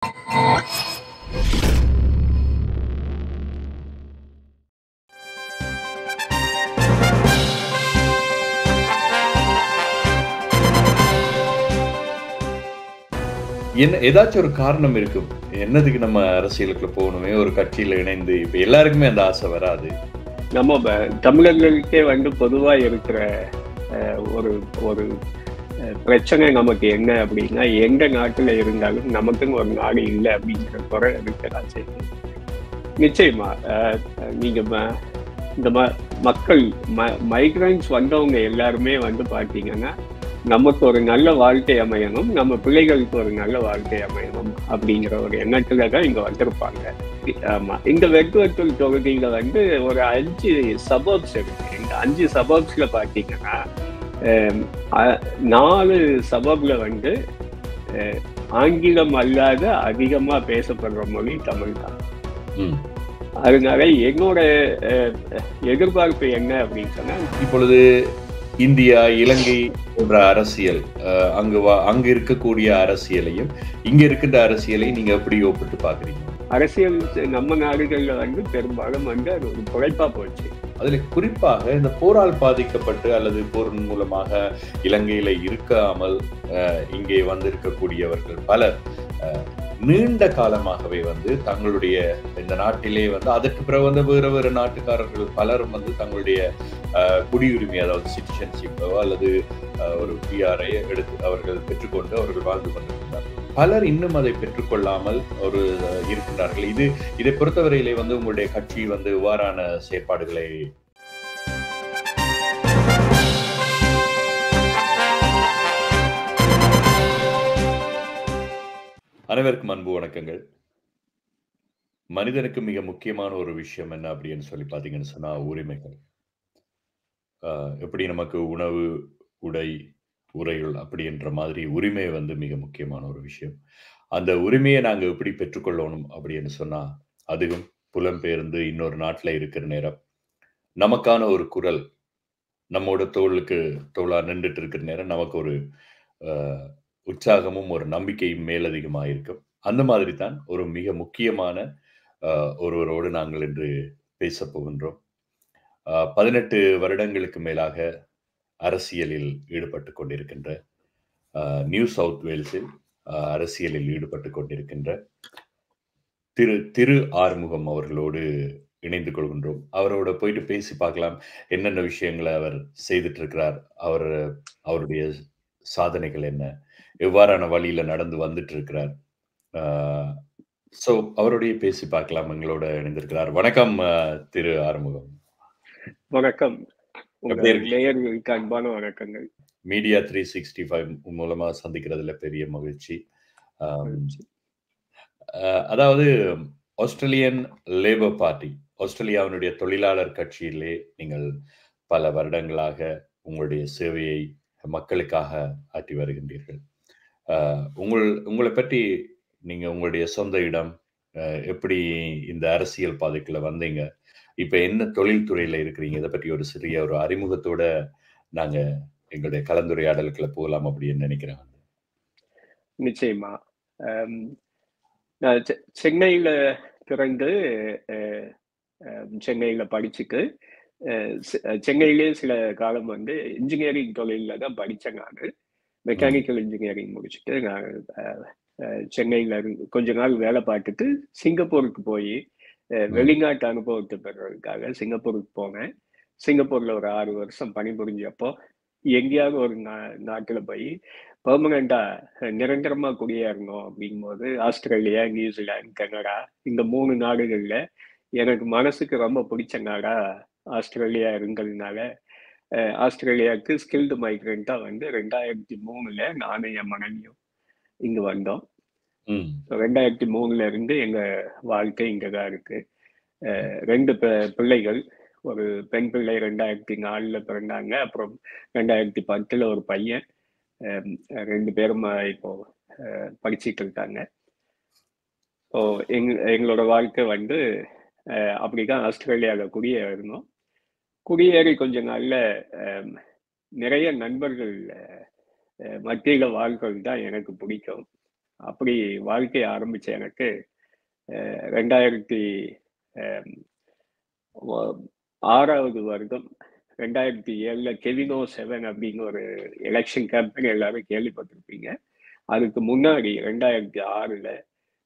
என்ன ஏதாச்சும் ஒரு காரணம் இருக்கும். என்னதுக்கு நம்ம அரசியலுக்குள்ள போகணுமே, ஒரு கட்சியில இணைந்து இப்ப எல்லாருக்குமே அந்த ஆசை வராது. நம்ம தமிழர்களுக்கே பொதுவா இருக்கிற ஒரு ஒரு பிரச்சனை நமக்கு என்ன அப்படின்னா, எந்த நாட்டுல இருந்தாலும் நமக்குன்னு ஒரு நாடு இல்லை அப்படிங்கிற குறை இருக்கதான் செய்யுது. நிச்சயமா நீங்க இந்த மக்கள் மைக்ரன்ஸ் வந்தவங்க எல்லாருமே பாத்தீங்கன்னா, நமக்கு ஒரு நல்ல வாழ்க்கை அமையணும், நம்ம பிள்ளைகளுக்கு ஒரு நல்ல வாழ்க்கை அமையணும் அப்படிங்கிற ஒரு எண்ணத்துல தான் இங்க வந்திருப்பாங்க. ஆமா, இந்த வெட்டுவத்தூர் தொகுதியில ஒரு 5 சபர்ப்ஸ் இருக்கு. இந்த 5 சபர்ப்ஸ்ல பாத்தீங்கன்னா 4 சபர்ப்ல ஆங்கிலம் அல்லாத அதிகமா பேசப்படுற மொழி தமிழ் தான். அதனால என்னோட எதிர்பார்ப்பு என்ன அப்படின்னு சொன்னா, இப்பொழுது இந்தியா, இலங்கை போன்ற அரசியல், அங்க இருக்கக்கூடிய அரசியலையும் இங்க இருக்கின்ற அரசியலையும் நீங்க எப்படி ஒப்பிட்டு பாக்குறீங்க? அரசியல் நம்ம நாடுகள்ல பெரும்பாலும் அது ஒரு குறைப்பா போச்சு. அதுல குறிப்பாக இந்த போரால் பாதிக்கப்பட்டு அல்லது போரின் மூலமாக இலங்கையில இருக்காமல் இங்கே வந்திருக்கக்கூடியவர்கள் பலர் நீண்ட காலமாகவே தங்களுடைய இந்த நாட்டிலே அதற்கு பிறகு வேறு நாட்டுக்காரர்கள் பலரும் தங்களுடைய குடியுரிமை, அதாவது சிட்டிசன்ஷிப்போ அல்லது ஒரு பிஆரை எடுத்து அவர்கள் பெற்றுக்கொண்டு அவர்கள் வாழ்ந்து கொண்டிருக்கிறார்கள். பலர் இன்னும் அதை பெற்றுக்கொள்ளாமல் இருக்கின்றார்கள். இதை பொறுத்தவரையிலே உங்களுடைய கட்சி இவ்வாறான செயற்பாடுகளை அனைவருக்கும் அன்பு வணக்கங்கள். மனிதனுக்கு மிக முக்கியமான ஒரு விஷயம் என்ன அப்படின்னு சொல்லி பார்த்தீங்கன்னு சொன்னா உரிமைகள். எப்படி நமக்கு உணவு, உடை, உறையுள் அப்படின்ற மாதிரி உரிமை மிக முக்கியமான ஒரு விஷயம். அந்த உரிமையை நாங்க எப்படி பெற்றுக்கொள்ளணும் அப்படின்னு சொன்னா, அதுவும் புலம்பெயர்ந்து இன்னொரு நாட்டுல இருக்கிற நேரம் நமக்கான ஒரு குரல் நம்மோட தோளா நின்றுட்டு இருக்கிற நேரம் நமக்கு ஒரு உற்சாகமும் ஒரு நம்பிக்கையும் மேலதிகமாக இருக்கும். அந்த மாதிரி தான் ஒரு மிக முக்கியமான ஒருவரோடு நாங்கள் இன்று பேசப் போகின்றோம். 18 வருடங்களுக்கு மேலாக அரசியலில் ஈடுபட்டு கொண்டிருக்கின்ற, நியூ சவுத் வேல்ஸில் அரசியலில் ஈடுபட்டு கொண்டிருக்கின்ற திரு ஆறுமுகம் அவர்களோடு இணைந்து கொள்கின்றோம். அவரோட போயிட்டு பேசி பார்க்கலாம், என்னென்ன விஷயங்களை அவர் செய்துட்டு இருக்கிறார், அவருடைய சாதனைகள் என்ன, எவ்வாறான வழியில நடந்து வந்துட்டு இருக்கிறார். சோ அவருடைய பேசி பார்க்கலாம். எங்களோட இணைந்திருக்கிறார். வணக்கம் திரு ஆறுமுகம். வணக்கம். அன்பான வணக்கங்கள். மீடியா 365 மூலமா சந்திக்கிறதுல பெரிய மகிழ்ச்சி. அதாவது ஆஸ்திரேலியன் லேபர் பார்ட்டி, ஆஸ்திரேலியாவினுடைய தொழிலாளர் கட்சியிலே நீங்கள் பல வருடங்களாக உங்களுடைய சேவையை மக்களுக்காக ஆற்றி வருகின்றீர்கள். உங்களை பற்றி நீங்க உங்களுடைய சொந்த இடம், எப்படி இந்த அரசியல் பாதைக்குள்ள வந்தீங்க, இப்ப என்ன தொழில்துறையில இருக்கிறீங்க, இதை பற்றி ஒரு சிறிய ஒரு அறிமுகத்தோட நாங்க எங்களுடைய கலந்துரையாடலுக்குள்ள போகலாம் அப்படின்னு நினைக்கிறேன். நிச்சயமா. நான் சென்னையில பிறந்து சென்னையில படிச்சுட்டு சென்னையிலே சில காலம் இன்ஜினியரிங் தொழில தான் படித்தேன். நான் மெக்கானிக்கல் இன்ஜினியரிங் முடிச்சுட்டு நான் சென்னையில கொஞ்ச நாள் வேலை பார்த்துட்டு சிங்கப்பூருக்கு போய் வெளிநாட்டு அனுபவத்தை பெறுறதுக்காக சிங்கப்பூருக்கு போனேன். சிங்கப்பூர்ல ஒரு 6 வருஷம் பணிபுரிஞ்சப்போ எங்கேயாவது ஒரு நாட்டுல போய் பெர்மனண்டா நிரந்தரமா குடியேறணும் அப்படிங்கும்போது ஆஸ்திரேலியா, நியூசிலாந்து, கனடா இந்த 3 நாடுகள்ல எனக்கு மனசுக்கு ரொம்ப பிடிச்ச நாடா ஆஸ்திரேலியா இருந்ததுனால ஆஸ்திரேலியாவுக்கு ஸ்கில்டு மைக்ரண்டா 2003 நானும் என் மனைவியும் இங்க வந்தோம். 2003 இருந்து எங்க வாழ்க்கை இங்கதான் இருக்கு. 2 பிள்ளைகள். ஒரு பெண் பிள்ளை 2004 பிறந்தாங்க. அப்புறம் 2010 ஒரு பையன். 2 பேரும் இப்போ படிச்சுட்டு இருக்காங்க. எங்களோட வாழ்க்கை அப்படிதான் ஆஸ்திரேலியாவில குடியேறணும். குடியேறி கொஞ்ச நாள்ல நிறைய நண்பர்கள் மத்தியில வாழ்க்கை தான் எனக்கு பிடிக்கும். அப்படி வாழ்க்கையை ஆரம்பிச்ச எனக்கு 2006வது வருடம் 2007 கெவினோ 7 அப்படின்னு ஒரு எலெக்ஷன் கேம்பெயின் எல்லாரும் கேள்விப்பட்டிருப்பீங்க. அதுக்கு முன்னாடி 2006ல்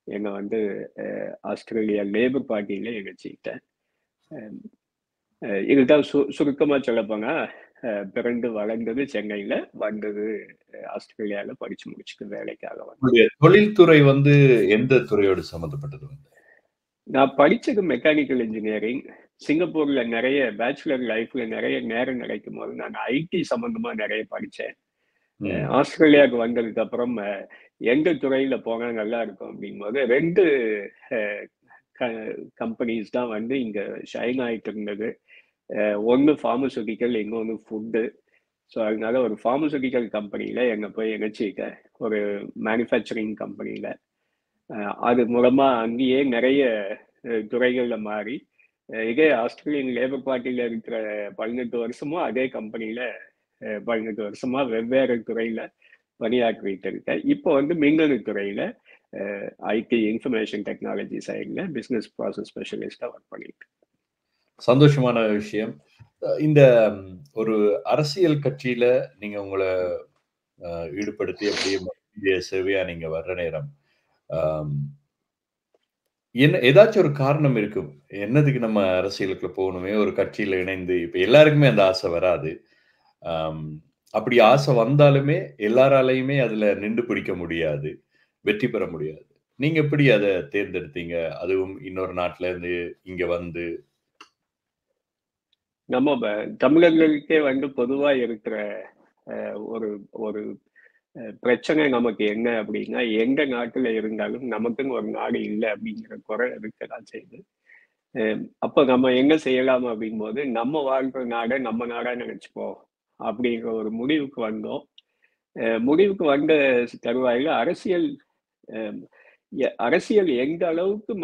என்னை வந்து ஆஸ்திரேலியா லேபர் பார்ட்டியில இணைச்சிக்கிட்டேன். இதுதான் சுருக்கமா சொல்லப்போனா பிறந்து வளர்ந்தது சென்னையில, வந்தது ஆஸ்திரேலியாவில் படிச்சு முடிச்சுட்டு வேலைக்காக வந்து. தொழில்துறை வந்து எந்த துறையோடு சம்பந்தப்பட்டது? நான் படிச்சது மெக்கானிக்கல் இன்ஜினியரிங். சிங்கப்பூர்ல நிறைய பேச்சுலர் லைஃப்ல நிறைய நேரம் கிடைக்கும் போது நான் ஐடி சம்பந்தமா நிறைய படித்தேன். ஆஸ்திரேலியாவுக்கு வந்ததுக்கு அப்புறம் எந்த துறையில போனா நல்லா இருக்கும் அப்படிங்கும்போது 2 கம்பெனிஸ் தான் வந்து இங்க ஷைன் ஆயிட்டு இருந்தது. ஒன்று ஃபார்மசூட்டிக்கல், இன்னொன்று ஃபுட்டு. ஸோ அதனால ஒரு ஃபார்மசூட்டிக்கல் கம்பெனியில் என்னை போய் இணைச்சிக்கிட்டேன், ஒரு மேனுஃபேக்சரிங் கம்பெனியில். அது மூலமாக அங்கேயே நிறைய துறைகளில் மாறி இதே ஆஸ்திரேலியன் லேபர் பார்ட்டியில் இருக்கிற 18 வருஷமும் அதே கம்பெனியில் 18 வருஷமா வெவ்வேறு துறையில் பணியாற்றிட்டு இருக்கேன். இப்போ வந்து மின்னணு துறையில் ஐடி இன்ஃபர்மேஷன் டெக்னாலஜி சைடில் பிஸ்னஸ் ப்ராசஸ் ஸ்பெஷலிஸ்டாக ஒர்க் பண்ணிட்டு. சந்தோஷமான விஷயம். இந்த ஒரு அரசியல் கட்சியில நீங்க உங்களை ஈடுபடுத்தி அப்படியே சேவையா நீங்க வர்ற நேரம் என்ன ஏதாச்சும் ஒரு காரணம் இருக்கும், என்னதுக்கு நம்ம அரசியலுக்குள்ள போகணுமே, ஒரு கட்சியில இணைந்து? இப்ப எல்லாருக்குமே அந்த ஆசை வராது. அப்படி ஆசை வந்தாலுமே எல்லாராலையுமே அதுல நின்று பிடிக்க முடியாது, வெற்றி பெற முடியாது. நீங்க எப்படி அதை தேர்ந்தெடுத்தீங்க? அதுவும் இன்னொரு நாட்டுல இருந்து இங்க வந்து. நம்ம தமிழர்களுக்கே வந்து பொதுவா இருக்கிற ஒரு ஒரு பிரச்சனை நமக்கு என்ன அப்படின்னா, எந்த நாட்டுல இருந்தாலும் நமக்குன்னு ஒரு நாடு இல்லை அப்படிங்கிற குறை இருக்கதான் செய்யுது. அப்ப நம்ம என்ன செய்யலாம் அப்படிங்கும்போது, நம்ம வாழ்ற நாடை நம்ம நாடா நினைச்சுப்போம் அப்படிங்கிற ஒரு முடிவுக்கு வந்தோம். முடிவுக்கு வந்த தருவாயில அரசியல் எந்த அளவுக்கு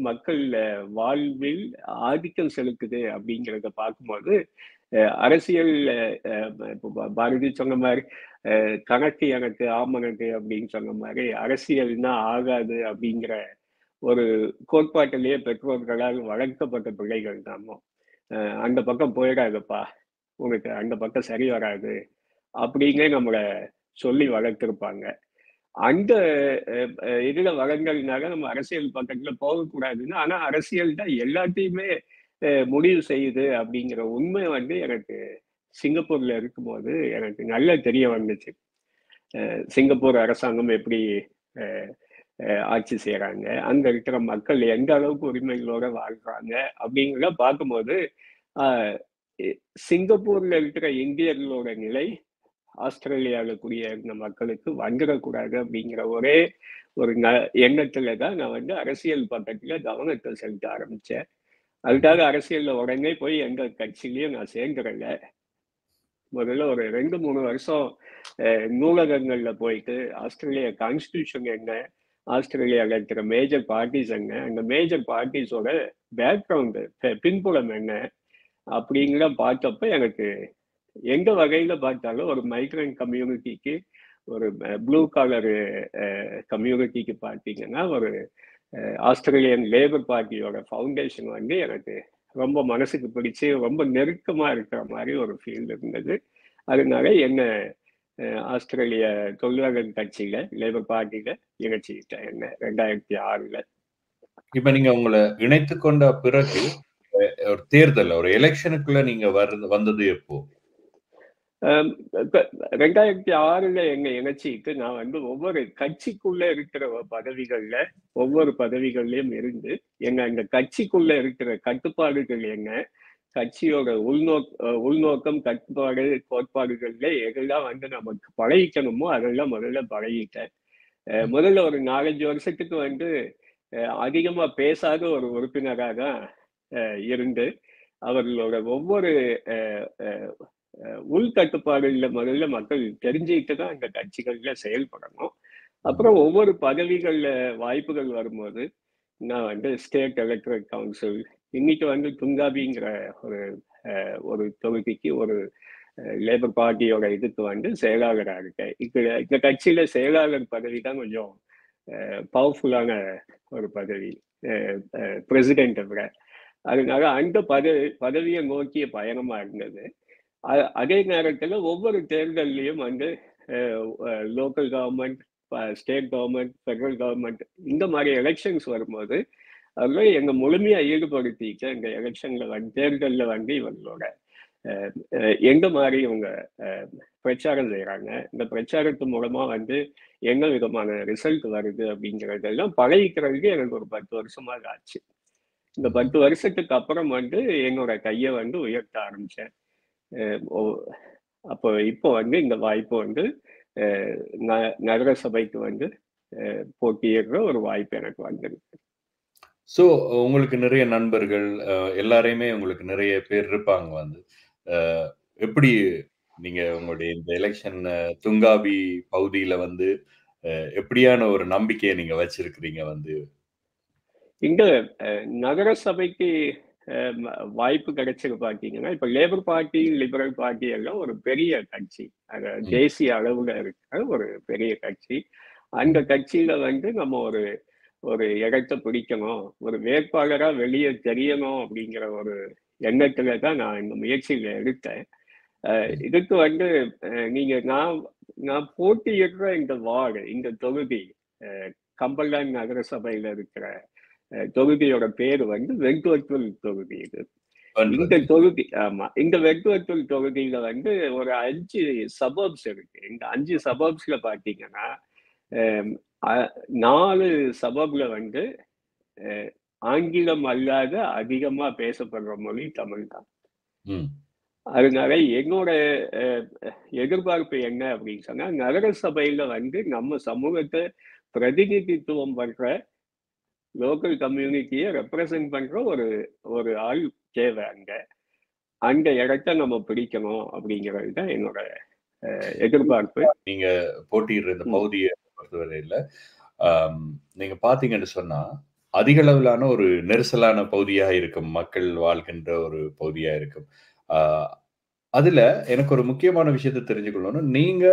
மக்கள் வாழ்வில் ஆதிக்கம் செலுத்துது அப்படிங்கிறத பார்க்கும்போது, அரசியல் பாரதி சொன்ன மாதிரி கணக்கு எனக்கு ஆமணக்கு அப்படின்னு சொன்ன மாதிரி அரசியல்னா ஆகாது அப்படிங்கிற ஒரு கோட்பாட்டிலேயே பெற்றோர்களால் வளர்க்கப்பட்ட பிள்ளைகள் நாம. அந்த பக்கம் போயிடாதப்பா, உனக்கு அந்த பக்கம் சரி வராது அப்படின்னே நம்மளை சொல்லி வளர்த்திருப்பாங்க. அந்த இதுல வளர்ந்ததுனால நம்ம அரசியல் பக்கத்துல போகக்கூடாதுன்னு. ஆனா அரசியல் தான் எல்லாத்தையுமே முடிவு செய்யுது அப்படிங்கிற உண்மை வந்து எனக்கு சிங்கப்பூர்ல இருக்கும்போது எனக்கு நல்லா தெரிய வந்துச்சு. சிங்கப்பூர் அரசாங்கம் எப்படி ஆட்சி செய்யறாங்க, அங்க இருக்கிற மக்கள் எந்த அளவுக்கு உரிமைகளோட வாழ்றாங்க அப்படிங்கிறத பார்க்கும்போது சிங்கப்பூர்ல இருக்கிற இந்தியர்களோட நிலை ஆஸ்திரேலியாவில் குடியேறின மக்களுக்கு வந்துடக்கூடாது அப்படிங்கிற ஒரே ஒரு எண்ணத்துல தான் நான் வந்து அரசியல் பக்கத்துல கவனத்தை செலுத்த ஆரம்பிச்சேன். அதுக்காக அரசியல்ல உடனே போய் எந்த கட்சியிலையும் நான் சேர்ந்துடல. முதல்ல ஒரு 2-3 வருஷம் நூலகங்கள்ல போயிட்டு ஆஸ்திரேலியா கான்ஸ்டியூஷன் என்ன, ஆஸ்திரேலியாவில் இருக்கிற மேஜர் பார்ட்டிஸ் என்ன, அந்த மேஜர் பார்ட்டிஸோட பேக்ரவுண்டு பின்புலம் என்ன அப்படிங்கிற பார்த்தப்ப எனக்கு எந்த வகையில பார்த்தாலும் ஒரு மைக்ரண்ட் கம்யூனிட்டிக்கு, ஒரு ப்ளூ காலர் கம்யூனிட்டிக்கு பார்த்தீங்கன்னா ஒரு ஆஸ்திரேலியன் லேபர் பார்ட்டியோட ஃபவுண்டேஷன் வந்து எனக்கு ரொம்ப மனசுக்கு பிடிச்சி ரொம்ப நெருக்கமா இருக்கிற மாதிரி ஒரு ஃபீல் இருந்தது. அதனால என்ன ஆஸ்திரேலிய தொழிலாளர் கட்சியில லேபர் பார்ட்டியில இணைச்சிக்கிட்டேன் என்ன 2006ல். இப்ப நீங்க உங்களை இணைத்து கொண்ட பிறகு ஒரு தேர்தல், ஒரு எலெக்ஷனுக்குள்ள நீங்க வந்தது எப்போ? 2006ல் என்னை இணைச்சிட்டு நான் வந்து ஒவ்வொரு கட்சிக்குள்ள இருக்கிற ஒவ்வொரு பதவிகள்லயும் இருந்து என்ன அந்த கட்சிக்குள்ள இருக்கிற கட்டுப்பாடுகள் என்ன, கட்சியோட உள்நோக்கம், கட்டுப்பாடு, கோட்பாடுகள்ல எதெல்லாம் வந்து நமக்கு பழகிக்கணுமோ அதெல்லாம் முதல்ல பழகிட்டேன். முதல்ல ஒரு 4-5 வருஷத்துக்கு வந்து அதிகமா பேசாத ஒரு உறுப்பினராக தான் இருந்து அவர்களோட ஒவ்வொரு உள்கட்டுப்பாடுல முதல்ல மக்கள் தெரிஞ்சுக்கிட்டு தான் இந்த கட்சிகள்ல செயல்படணும். அப்புறம் ஒவ்வொரு பதவிகள்ல வாய்ப்புகள் வரும்போது நான் வந்து ஸ்டேட் எலக்ட்ரல் கவுன்சில், இன்னைக்கு வந்து துங்காபிங்கிற ஒரு தொகுதிக்கு ஒரு லேபர் பார்ட்டியோட இதுக்கு வந்து செயலாளராக இருக்கேன். இந்த கட்சியில செயலாளர் பதவி தான் கொஞ்சம் பவர்ஃபுல்லான ஒரு பதவி, பிரசிடென்ட்டை விட. அதனால அந்த பதவியை நோக்கிய பயணமா இருந்தது. அதே நேரத்தில் ஒவ்வொரு தேர்தலையும் வந்து local government, state government, federal government இந்த மாதிரி எலெக்ஷன்ஸ் வரும்போது அதில் எங்கள் முழுமையாக ஈடுபடுத்திக்க இந்த எலெக்ஷனில் வந்து தேர்தலில் வந்து இவங்களோட எந்த மாதிரி இவங்க பிரச்சாரம் செய்கிறாங்க, இந்த பிரச்சாரத்து மூலமாக வந்து என்ன விதமான ரிசல்ட் வருது அப்படிங்கிறதெல்லாம் பழகிக்கிறதுக்கு எனக்கு ஒரு 10 வருஷமாக ஆச்சு. இந்த 10 வருஷத்துக்கு அப்புறம் வந்து என்னோட கையை வந்து உயர்த்த ஆரம்பித்தேன். அப்போ இப்போ வந்து இந்த வாய்ப்பு வந்து நகர சபைக்கு வந்து போட்டியிடுற ஒரு வாய்ப்பு எனக்கு வந்திருக்கு. ஸோ உங்களுக்கு நிறைய நண்பர்கள் எல்லாரையுமே உங்களுக்கு நிறைய பேர் இருப்பாங்க வந்து. எப்படி நீங்க உங்களுடைய இந்த எலெக்ஷன் துங்காவி பகுதியில வந்து எப்படியான ஒரு நம்பிக்கையை நீங்க வச்சிருக்கிறீங்க வந்து? இந்த நகர சபைக்கு வாய்ப்பு கிடைச்சது பார்த்தீங்கன்னா, இப்ப லேபர் பார்ட்டி, லிபரல் பார்ட்டி எல்லாம் ஒரு பெரிய கட்சி, தேசிய அளவுல இருக்கிற ஒரு பெரிய கட்சி. அந்த கட்சியில வந்து நம்ம ஒரு இடத்தை பிடிக்கணும், ஒரு வேட்பாளரா வெளியே தெரியணும் அப்படிங்கிற ஒரு எண்ணத்துல தான் நான் இந்த முயற்சியில எடுத்தேன். இதுக்கு வந்து நீங்க நான் போட்டியிடுற இந்த வார்டு, இந்த தொகுதி, கம்பல்டான் நகர சபையில இருக்கிற தொகுதியோட பேரு வந்து வெண்குவத்தூர் தொகுதி. இது இந்த தொகுதி, ஆமா, இந்த வெண்குவத்தூர் தொகுதியில வந்து ஒரு 5 சபர்ப்ஸ் இருக்கு. இந்த 5 சபர்ப்ஸ்ல பாத்தீங்கன்னா 4 சபர்ப்ல வந்து ஆங்கிலம் அல்லாத அதிகமா பேசப்படுற மொழி தமிழ் தான். அதனால என்னோட எதிர்பார்ப்பு என்ன அப்படின்னு சொன்னா, நகர சபையில வந்து நம்ம சமூகத்தை பிரதிநிதித்துவம் பண்ற, லோக்கல் கம்யூனிட்டியை ரெப்ரசன்ட் பண்ற ஒரு ஆள் தேவை. அந்த இடத்த நம்ம பிடிக்கணும் அப்படிங்கிறது தான் என்னோட எதிர்பார்ப்பு. நீங்க போட்டியிடுற இந்த பகுதியை பொறுத்தவரையில நீங்க பாத்தீங்கன்னு சொன்னா அதிக அளவிலான ஒரு நெரிசலான பகுதியா இருக்கும், மக்கள் வாழ்கின்ற ஒரு பகுதியா இருக்கும். அதுல எனக்கு ஒரு முக்கியமான விஷயத்தை தெரிஞ்சுக்கொள்ளணும். நீங்க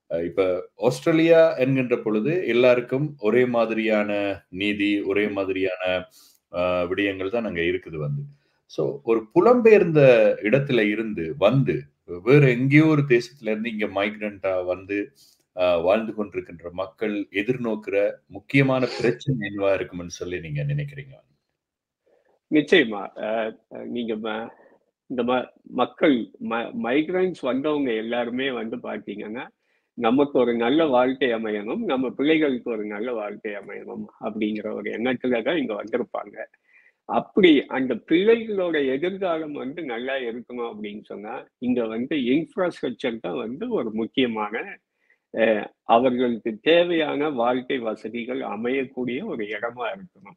இப்ப ஆஸ்திரேலியா என்கின்ற பொழுது எல்லாருக்கும் ஒரே மாதிரியான நீதி, ஒரே மாதிரியான விடயங்கள் தான் அங்க இருக்குது வந்து. சோ ஒரு புலம்பெயர்ந்த இடத்துல இருந்து வந்து வேற எங்கேயோ ஒரு தேசத்துல இருந்து இங்க மைக்ரண்டா வந்து வாழ்ந்து கொண்டிருக்கின்ற மக்கள் எதிர்நோக்கிற முக்கியமான பிரச்சனை என்னவா இருக்கும்னு சொல்லி நீங்க நினைக்கிறீங்க? நிச்சயமா நீங்க இந்த மக்கள் மைக்ரன்ஸ் வந்தவங்க எல்லாருமே வந்து பாத்தீங்கன்னா, நமக்கு ஒரு நல்ல வாழ்க்கை அமையணும், நம்ம பிள்ளைகளுக்கு ஒரு நல்ல வாழ்க்கை அமையணும் அப்படிங்கிற ஒரு எண்ணத்துல தான் இங்க வந்திருப்பாங்க. அப்படி அந்த பிள்ளைகளோட எதிர்காலம் வந்து நல்லா இருக்கணும் அப்படின்னு சொன்னா, இங்க வந்து இன்ஃப்ராஸ்ட்ரக்சர் தான் வந்து ஒரு முக்கியமான அவர்களுக்கு தேவையான வாழ்க்கை வசதிகள் அமையக்கூடிய ஒரு இடமா இருக்கணும்.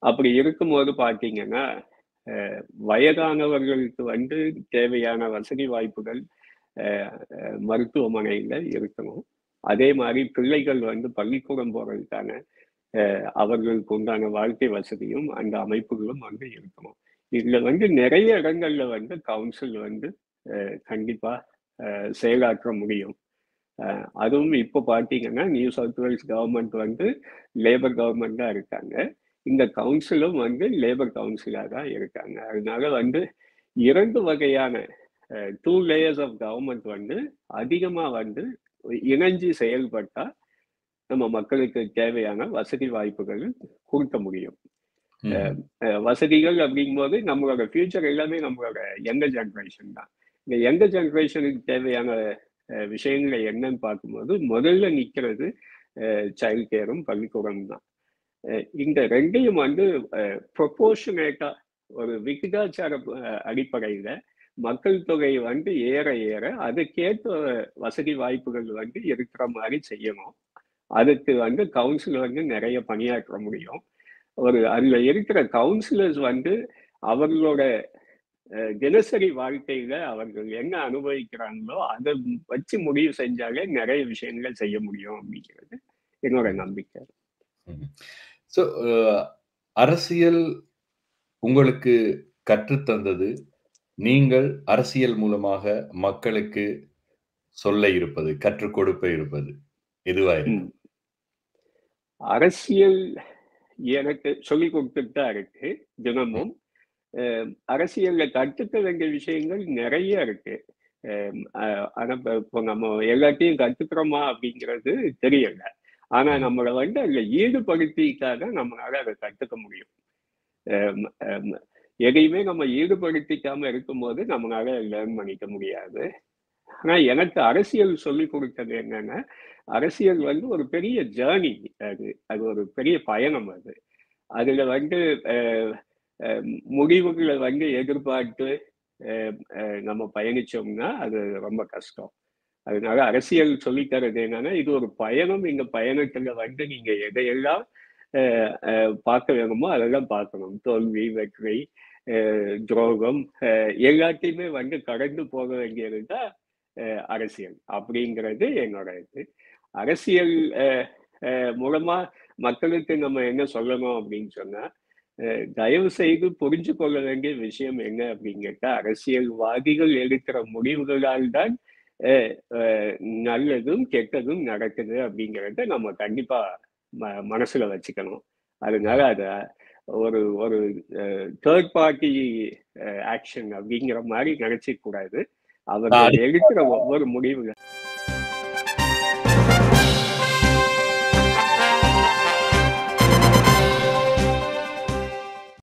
அப்படி இருக்கும்போது பார்த்தீங்கன்னா, வயதானவர்களுக்கு வந்து தேவையான வசதி வாய்ப்புகள் மருத்துவமனையில இருக்கணும். அதே மாதிரி பிள்ளைகள் வந்து பள்ளிக்கூடம் போறதுக்கான அவர்களுக்கு உண்டான வாழ்க்கை வசதியும் அந்த அமைப்புகளும் வந்து இருக்கணும். இதுல வந்து நிறைய இடங்கள்ல வந்து கவுன்சில் வந்து கண்டிப்பா செயலாற்ற முடியும். அதுவும் இப்போ பார்த்தீங்கன்னா, நியூ சவுத் வேல்ஸ் கவர்மெண்ட் வந்து லேபர் கவர்மெண்ட் தான் இருக்காங்க. இந்த கவுன்சிலும் வந்து லேபர் கவுன்சிலா தான் இருக்காங்க. அதனால வந்து 2 வகையான 2 லேயர்ஸ் ஆஃப் கவர்மெண்ட் வந்து அதிகமா வந்து இணைஞ்சு செயல்பட்டா நம்ம மக்களுக்கு தேவையான வசதி வாய்ப்புகள் கொடுக்க முடியும். வசதிகள் அப்படிங்கும்போது நம்மளோட ஃபியூச்சர் எல்லாமே நம்மளோட யங்கர் ஜென்ரேஷன் தான். இந்த யங்கர் ஜென்ரேஷனுக்கு தேவையான விஷயங்களை என்னன்னு பார்க்கும்போது முதல்ல நிற்கிறது சைல்ட் கேரும் பள்ளிக்கூடம் தான். இந்த ரெண்டையும் வந்து ப்ரொபோர்ஷனேட்டா ஒரு விகிதாச்சார அடிப்படையில மக்கள் தொகை வந்து ஏற ஏற அதுக்கேற்ற வசதி வாய்ப்புகள் வந்து இருக்கிற மாதிரி செய்யணும். அதுக்கு வந்து கவுன்சில் வந்து நிறைய பணியாற்ற முடியும். அதுல இருக்கிற கவுன்சிலர்ஸ் வந்து அவர்களோட தினசரி வாழ்க்கையில அவர்கள் என்ன அனுபவிக்கிறாங்களோ அதை வச்சு முடிவு செஞ்சாலே நிறைய விஷயங்கள் செய்ய முடியும் அப்படிங்கிறது என்னோட நம்பிக்கை. அரசியல் உங்களுக்கு கற்றுத்தந்தது நீங்கள் அரசியல் மூலமாக மக்களுக்கு சொல்ல இருப்பது, கற்றுக் கொடுக்க இருப்பது எதுவா இருக்கும்? அரசியல் எனக்கு சொல்லிக் கொடுத்துட்டு தான் இருக்கு தினமும். அரசியல்ல கற்றுக்க வேண்டிய விஷயங்கள் நிறைய இருக்கு. ஆனா இப்போ நம்ம எல்லாத்தையும் கத்துக்கிறோமா அப்படிங்கிறது தெரியல. ஆனா நம்மளை அதுல ஈடுபடுத்திட்டாதான் நம்மளால அதை கத்துக்க முடியும். எதையுமே நம்ம ஈடுபடுத்திக்காம இருக்கும்போது நம்மளால லேர்ன் பண்ணிக்க முடியாது. ஆனா எனக்கு அரசியல் சொல்லிக் கொடுத்தது என்னன்னா, அரசியல் ஒரு பெரிய ஜேர்னி. அது ஒரு பெரிய பயணம். அதுல முடிவுகளை எதிர்பார்த்து நம்ம பயணிச்சோம்னா அது ரொம்ப கஷ்டம். அதனால அரசியல் சொல்லித்தரது என்னன்னா, இது ஒரு பயணம். இந்த பயணத்துல நீங்க எதையெல்லாம் பார்க்க வேணுமோ அதெல்லாம் பார்க்கணும். தோல்வி, வெற்றி, துரோகம் எல்லாத்தையுமே கடந்து போக வேண்டியதுதான் அரசியல் அப்படிங்கிறது என்னோட இது. அரசியல் மூலமா மக்களுக்கு நம்ம என்ன சொல்லணும் அப்படின்னு சொன்னா, தயவு செய்து புரிஞ்சு கொள்ள வேண்டிய விஷயம் என்ன அப்படின்னு கேட்டா, அரசியல்வாதிகள் எடுக்கிற முடிவுகளால் தான் நல்லதும் கெட்டதும் நடக்குது அப்படிங்கிறத நம்ம கண்டிப்பா மனசுல வச்சுக்கணும். அதனால அத ஒரு ஒரு தேர்ட் பார்ட்டி ஆக்ஷன் அப்படிங்கிற மாதிரி நினைச்சிக்க கூடாது. அவங்க எடுக்கிற ஒவ்வொரு முடிவுகள்